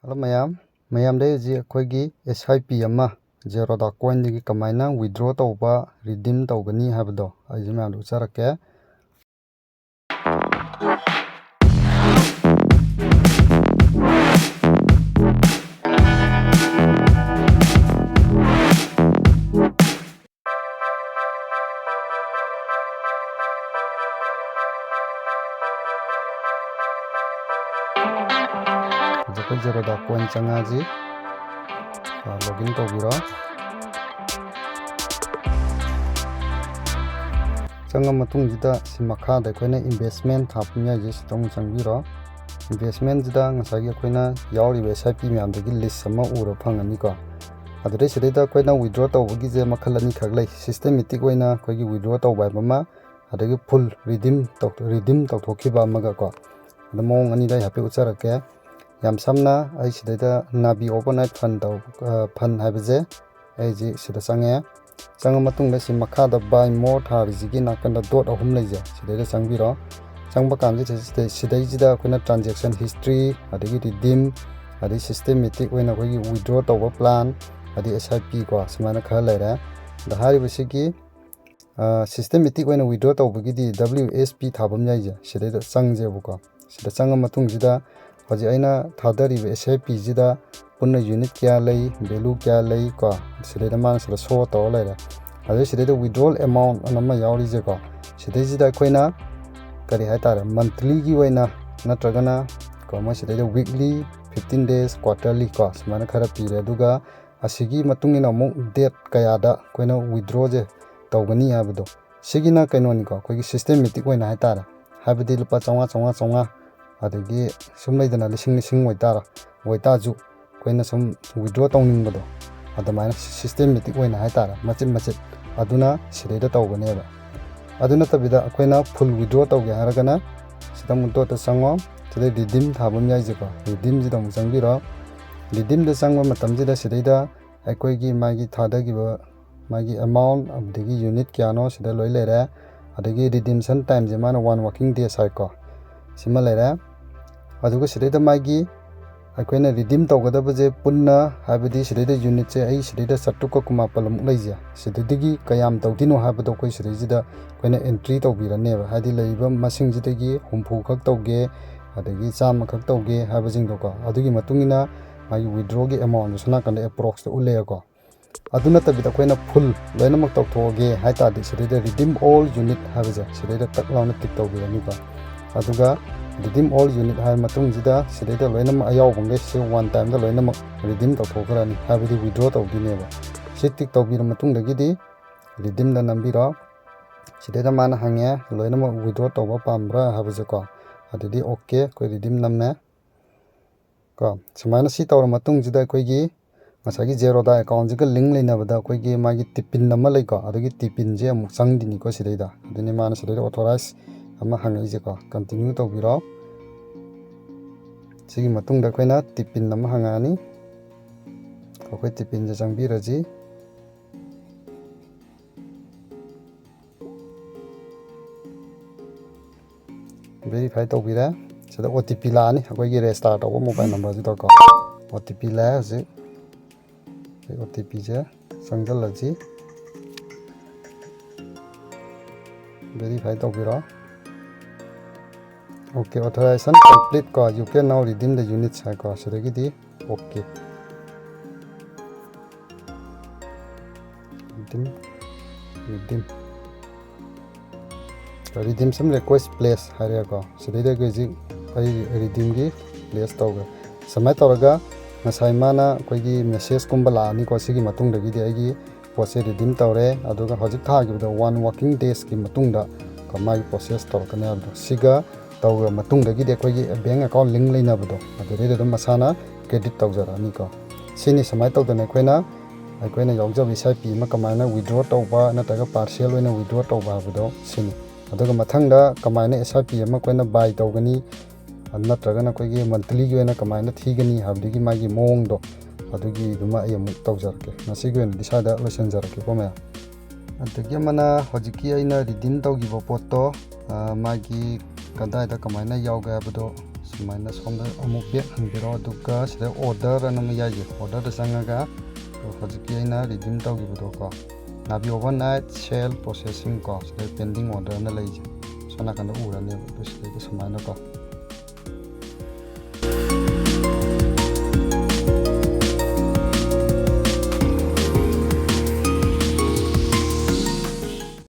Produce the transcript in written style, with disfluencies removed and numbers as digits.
Hello mayam day ji akhoi SIP ama Zerodha Coin dagi kamaina withdraw tauba redeem taugani habdo aji mayam do charake Zerodha Coin changaji login tawbiro changa matung jida simakha da koina investment thapnya ji stong changbiro investment jida ngasagi koina yauri be SIP myam dagi list sama uro phangani ko adre sidida koina withdraw tawbagi je makhalani khaglai systematic koina koigi withdraw tawbai bama adagi full redeem tawthokiba amaga ko adamong ani dai happy ucharake yam samna ai sideda nabi overnight fund habeje ai ji sida changa matung da simakha da buy more thariji nakanda dot ahum leja sideda changbiro changba kanji sidai jida koina transaction history adigi redeem adi systematic oina koigi withdraw tawba plan adi SIP ko samana kha laira da hari basiki systematic oina withdraw tawbagi di WSP thabam yaija sideda changje buko sida changa matung jida hoji aina thadari SIP jida punna unit kya lay value kya lay ko sideda man sida show to laira adu sideda withdrawal amount anama yauri je ko sideda jida koina kari haitare monthly gi waina natragana ko ma sideda weekly 15 days quarterly ko samana khara pire duga asigi matungina mo date kaya da koina withdraw je tawgani habdo sigina kainoni ko kogi systematic waina haitare habdi lupa chonga adagi sumlaidana lising waitaju koina sum withdraw tawningbado adamaina systematic waina haitara machit aduna sideda tawganeba aduna tabida koina full withdraw tawge haragana sidam to sango sida redeem thabam yaije ko redeem jida mu changbiro redeem da sangwa matamjida sideda akoigi magi thadagiba magi amount abdigi unit kyano sida loi lere adagi redemption time je mana 1 working days hai ko sima lere aduga sideda magi akoina redeem tawgadaba je punna habidi sideda unit je ai sideda satuka kuma palum leija sidedigi kayam tawdino habado koi sidejida koina entry tawbiraneba hadi leiba masing jidagi humpu khak tawge adagi chama khak tawge habajing doko adugi matungina magi withdraw gi amount suna kan approx to uleya ko aduna tabida koina full loinamak tawthoge haita di sideda redeem all unit habaja sideda taklauna tik tawbirani ko aduga redeem all unit hai matung jida sideda loinam ayaw bangge se one time da loinam redeem tawthokrani habidi withdraw tawdineba sitik tawbir matung dagidi redeem da nambira sideda mana hangya loinam withdraw tawba pambra habaje ko adidi okay ko redeem namme ko samana si tawra matung jida koigi masagi Zerodha account jiga link leinabada koigi magi tipin nama leiko adigi tipin je amuk changdini ko sideda adini mana sideda authorize ama hangai je ko continue tawbiro sigi matung da koina tipin nama hangani ko tipin je changbiraji verify tawbira sida OTP laani akoigi restart tawba mobile number ji ko OTP la ji OTP je sangjalaji verify tawbira okay authorization complete ko you can now redeem the units hai ko sidagidi okay redeem some request place haria ko sidida gi ai redeem gi place tawga samai tawraga ngasai mana koigi message kumba la ani ko sigi matung dagidi ai process redeem tawre aduga hojik thagi da 1 working days ki matung da kamai process tawkana abdo siga tawra matung dagidi koigi bank account link leinabado adure da masana credit tawjarani ko sini samai tawdane koina yawjab SIP ma kamaina withdraw tawba nataga partial oina withdraw tawba abado sini aduga mathangda kamaina SIP ma koina buy tawgani natragana koigi monthly gi oina kamaina thigani habdigi magi mongdo adugi duma ayam tawjarke nasigi oina disada losenjarke ko ma adagi mana hojiki aina redeem tawgiba potto magi kadai da kamaina yawga abado sumaina somda amuk bek hangbiro aduga sida order anama yaji order da sangaga hojiki aina redeem tawgibodo ko nabi overnight sale processing ko sida pending order na leije sona kana urane sida sumaina ko